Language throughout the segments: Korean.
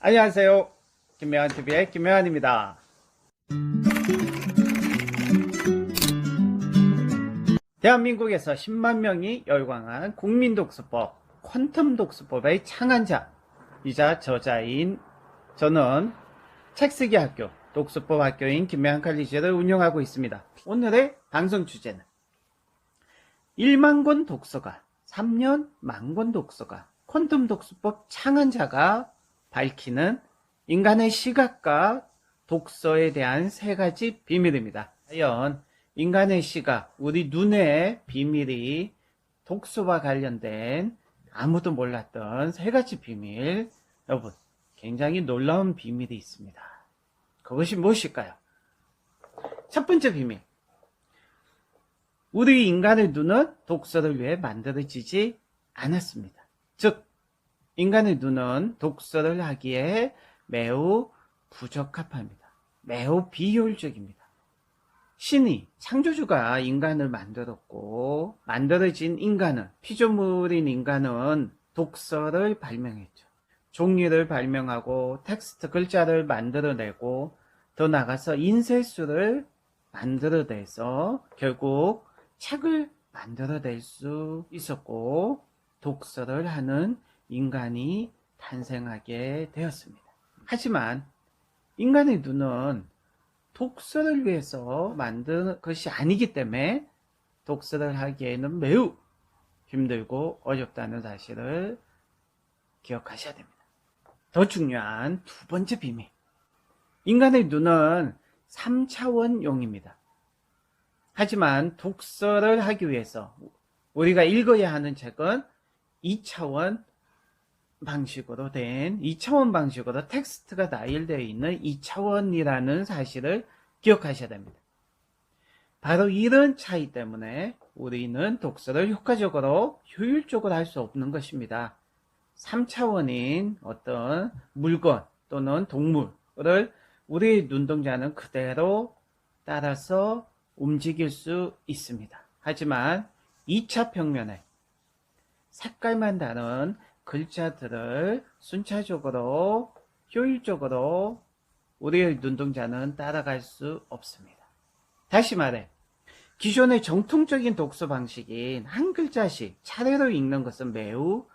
안녕하세요. 김명환TV의 김명환입니다. 대한민국에서 10만 명이 열광한 국민독서법, 퀀텀독서법의 창안자이자 저자인 저는 책쓰기 학교, 독서법 학교인 김명환 칼리지를 운영하고 있습니다. 오늘의 방송 주제는 1만 권 독서가, 3년 만권 독서가, 퀀텀독서법 창안자가 밝히는 인간의 시각과 독서에 대한 3가지 비밀입니다. 과연 인간의 시각, 우리 눈의 비밀이 독서와 관련된 아무도 몰랐던 3가지 비밀, 여러분 굉장히 놀라운 비밀이 있습니다. 그것이 무엇일까요? 첫 번째 비밀, 우리 인간의 눈은 독서를 위해 만들어지지 않았습니다. 즉 인간의 눈은 독서를 하기에 매우 부적합합니다. 매우 비효율적입니다. 신이, 창조주가 인간을 만들었고 만들어진 인간은, 피조물인 인간은 독서를 발명했죠. 종이를 발명하고 텍스트 글자를 만들어내고 더 나아가서 인쇄술을 만들어내서 결국 책을 만들어낼 수 있었고 독서를 하는 인간이 탄생하게 되었습니다. 하지만 인간의 눈은 독서를 위해서 만든 것이 아니기 때문에 독서를 하기에는 매우 힘들고 어렵다는 사실을 기억하셔야 됩니다. 더 중요한 두 번째 비밀, 인간의 눈은 3차원용입니다. 하지만 독서를 하기 위해서 우리가 읽어야 하는 책은 2차원 방식으로 된 2차원 방식으로 텍스트가 나열되어 있는 2차원이라는 사실을 기억하셔야 됩니다. 바로 이런 차이 때문에 우리는 독서를 효과적으로 효율적으로 할 수 없는 것입니다. 3차원인 어떤 물건 또는 동물을 우리의 눈동자는 그대로 따라서 움직일 수 있습니다. 하지만 2차 평면에 색깔만 다른 글자들을 순차적으로 효율적으로 우리의 눈동자는 따라갈 수 없습니다. 다시 말해 기존의 정통적인 독서 방식인 한 글자씩 차례로 읽는 것은 매우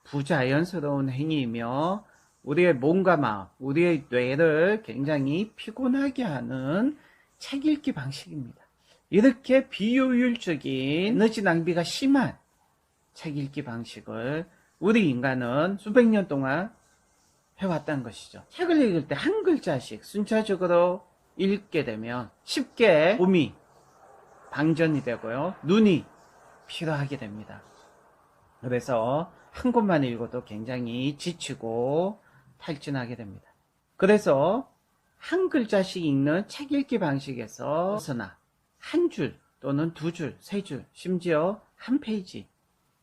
부자연스러운 행위이며 우리의 몸과 마음, 우리의 뇌를 굉장히 피곤하게 하는 책 읽기 방식입니다. 이렇게 비효율적인 에너지 낭비가 심한 책 읽기 방식을 우리 인간은 수백 년 동안 해왔다는 것이죠. 책을 읽을 때 한 글자씩 순차적으로 읽게 되면 쉽게 몸이 방전이 되고요. 눈이 피로하게 됩니다. 그래서 한 권만 읽어도 굉장히 지치고 탈진하게 됩니다. 그래서 한 글자씩 읽는 책 읽기 방식에서 벗어나 한 줄 또는 두 줄, 세 줄, 심지어 한 페이지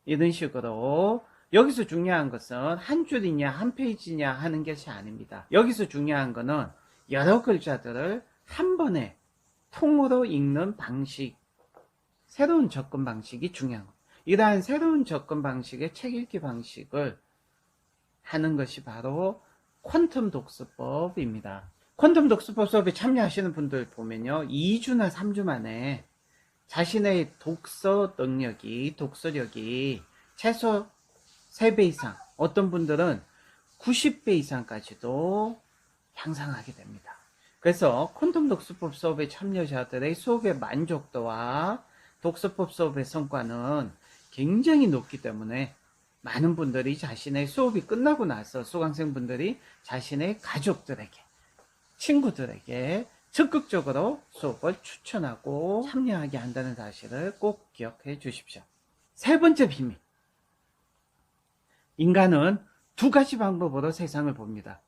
이런 식으로, 여기서 중요한 것은 한 줄이냐 한 페이지냐 하는 것이 아닙니다. 여기서 중요한 것은 여러 글자들을 한 번에 통으로 읽는 방식, 새로운 접근 방식이 중요한 겁니다. 이러한 새로운 접근 방식의 책 읽기 방식을 하는 것이 바로 퀀텀 독서법입니다. 퀀텀 독서법 수업에 참여하시는 분들 보면요, 2주나 3주 만에 자신의 독서 능력이, 독서력이 최소 3배 이상, 어떤 분들은 90배 이상까지도 향상하게 됩니다. 그래서 퀀텀 독서법 수업의 참여자들의 수업의 만족도와 독서법 수업의 성과는 굉장히 높기 때문에 많은 분들이 자신의 수업이 끝나고 나서 수강생분들이 자신의 가족들에게, 친구들에게 적극적으로 수업을 추천하고 참여하게 한다는 사실을 꼭 기억해 주십시오. 세 번째 비밀, 인간은 2가지 방법으로 세상을 봅니다.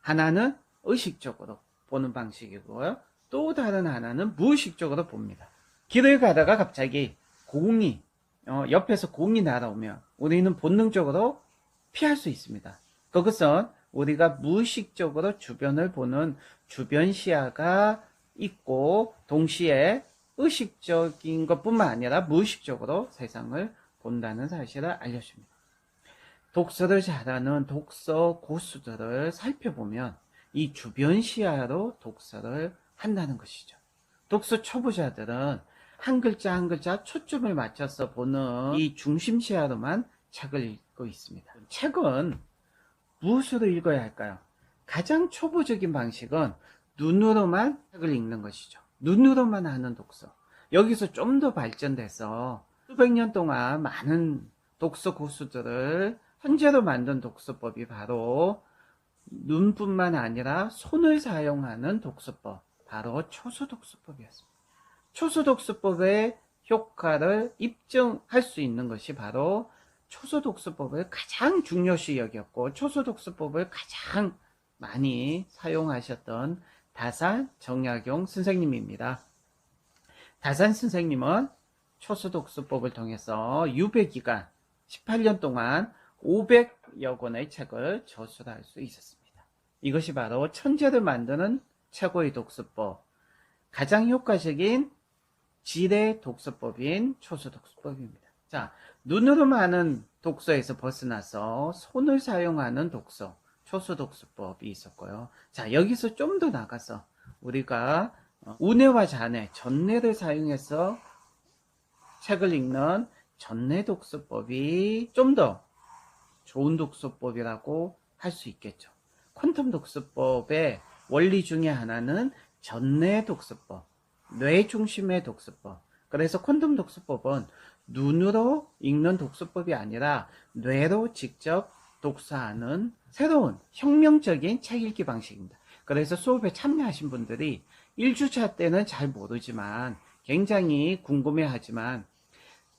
하나는 의식적으로 보는 방식이고요, 또 다른 하나는 무의식적으로 봅니다. 길을 가다가 갑자기 공이 옆에서 공이 날아오면 우리는 본능적으로 피할 수 있습니다. 그것은 우리가 무의식적으로 주변을 보는 주변 시야가 있고, 동시에 의식적인 것뿐만 아니라 무의식적으로 세상을 본다는 사실을 알려줍니다. 독서를 잘하는 독서 고수들을 살펴보면 이 주변 시야로 독서를 한다는 것이죠. 독서 초보자들은 한 글자 한 글자 초점을 맞춰서 보는 이 중심 시야로만 책을 읽고 있습니다. 책은 무엇으로 읽어야 할까요? 가장 초보적인 방식은 눈으로만 책을 읽는 것이죠. 눈으로만 하는 독서. 여기서 좀 더 발전돼서 수백 년 동안 많은 독서 고수들을 현재로 만든 독서법이 바로 눈뿐만 아니라 손을 사용하는 독서법, 바로 초수독서법이었습니다. 초수독서법의 효과를 입증할 수 있는 것이 바로 초수독서법을 가장 중요시 여겼고 초수독서법을 가장 많이 사용하셨던 다산 정약용 선생님입니다. 다산 선생님은 초수독서법을 통해서 유배기간 18년 동안 500여 권의 책을 저술할 수 있었습니다. 이것이 바로 천재를 만드는 최고의 독서법, 가장 효과적인 지뢰 독서법인 초수독서법입니다. 자, 눈으로만 하는 독서에서 벗어나서 손을 사용하는 독서, 초수독서법이 있었고요. 자, 여기서 좀 더 나가서 우리가 우뇌와 자뇌, 전뇌를 사용해서 책을 읽는 전뇌 독서법이 좀 더 좋은 독서법이라고 할 수 있겠죠. 퀀텀 독서법의 원리 중에 하나는 전뇌 독서법, 뇌 중심의 독서법. 그래서 퀀텀 독서법은 눈으로 읽는 독서법이 아니라 뇌로 직접 독서하는 새로운 혁명적인 책 읽기 방식입니다. 그래서 수업에 참여하신 분들이 1주차 때는 잘 모르지만 굉장히 궁금해하지만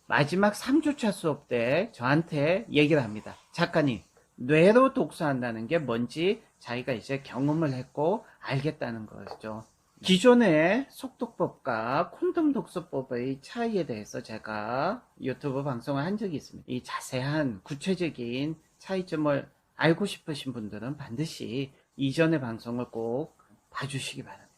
마지막 3주차 수업 때 저한테 얘기를 합니다. 작가님, 뇌로 독서한다는 게 뭔지 자기가 이제 경험을 했고 알겠다는 거죠. 기존의 속독법과 콘돔 독서법의 차이에 대해서 제가 유튜브 방송을 한 적이 있습니다. 이 자세한 구체적인 차이점을 알고 싶으신 분들은 반드시 이전의 방송을 꼭 봐주시기 바랍니다.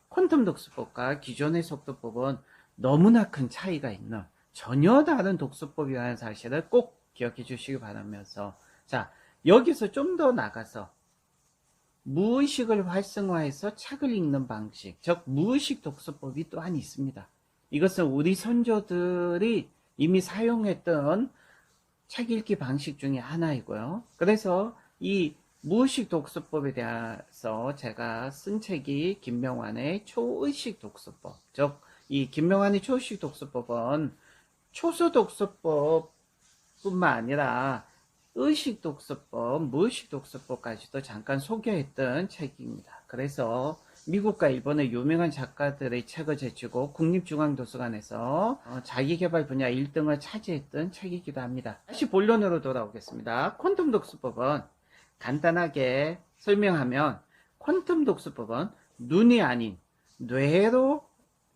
콘돔 독서법과 기존의 속독법은 너무나 큰 차이가 있는 전혀 다른 독서법이라는 사실을 꼭 기억해 주시기 바라면서, 자, 여기서 좀 더 나가서 무의식을 활성화해서 책을 읽는 방식, 즉 무의식 독서법이 또한 있습니다. 이것은 우리 선조들이 이미 사용했던 책 읽기 방식 중에 하나이고요. 그래서 이 무의식 독서법에 대해서 제가 쓴 책이 김명환의 초의식 독서법, 즉 이 김명환의 초의식 독서법은 초수 독서법 뿐만 아니라 의식 독서법, 무의식 독서법까지도 잠깐 소개했던 책입니다. 그래서 미국과 일본의 유명한 작가들의 책을 제치고 국립중앙도서관에서 자기개발 분야 1등을 차지했던 책이기도 합니다. 다시 본론으로 돌아오겠습니다. 퀀텀 독서법은 간단하게 설명하면 퀀텀 독서법은 눈이 아닌 뇌로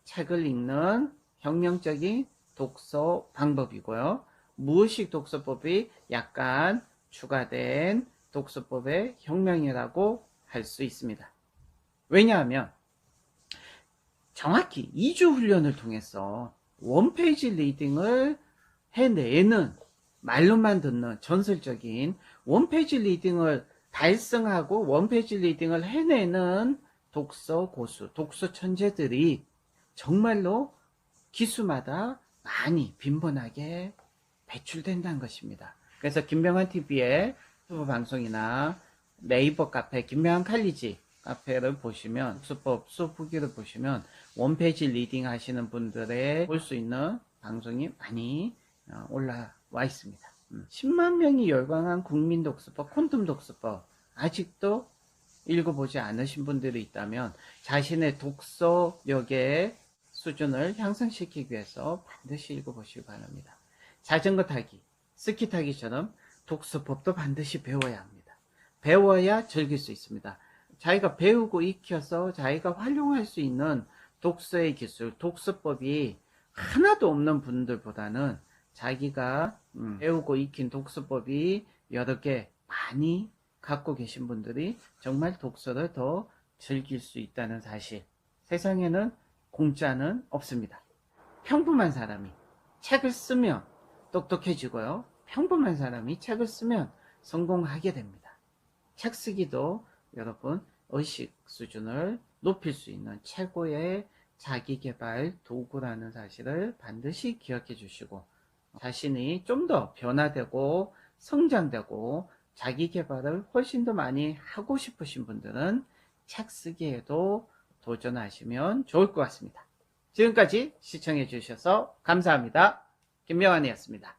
책을 읽는 혁명적인 독서 방법이고요. 무의식 독서법이 약간 추가된 독서법의 혁명이라고 할 수 있습니다. 왜냐하면 정확히 2주 훈련을 통해서 원페이지 리딩을 해내는, 말로만 듣는 전설적인 원페이지 리딩을 달성하고 원페이지 리딩을 해내는 독서 고수, 독서 천재들이 정말로 기수마다 많이 빈번하게 배출된다는 것입니다. 그래서 김명환 TV의 유튜브 방송이나 네이버 카페 김명환 칼리지 카페를 보시면 독서법 수업 후기를 보시면 원페이지 리딩 하시는 분들의 볼 수 있는 방송이 많이 올라와 있습니다. 10만 명이 열광한 국민 독서법, 콘돔 독서법 아직도 읽어보지 않으신 분들이 있다면 자신의 독서력의 수준을 향상시키기 위해서 반드시 읽어보시기 바랍니다. 자전거 타기, 스키 타기처럼 독서법도 반드시 배워야 합니다. 배워야 즐길 수 있습니다. 자기가 배우고 익혀서 자기가 활용할 수 있는 독서의 기술, 독서법이 하나도 없는 분들보다는 자기가 배우고 익힌 독서법이 여러 개 많이 갖고 계신 분들이 정말 독서를 더 즐길 수 있다는 사실. 세상에는 공짜는 없습니다. 평범한 사람이 책을 쓰면 똑똑해지고요. 평범한 사람이 책을 쓰면 성공하게 됩니다. 책 쓰기도 여러분 의식 수준을 높일 수 있는 최고의 자기개발 도구라는 사실을 반드시 기억해 주시고, 자신이 좀 더 변화되고 성장되고 자기개발을 훨씬 더 많이 하고 싶으신 분들은 책 쓰기에도 도전하시면 좋을 것 같습니다. 지금까지 시청해 주셔서 감사합니다. 김명환이었습니다.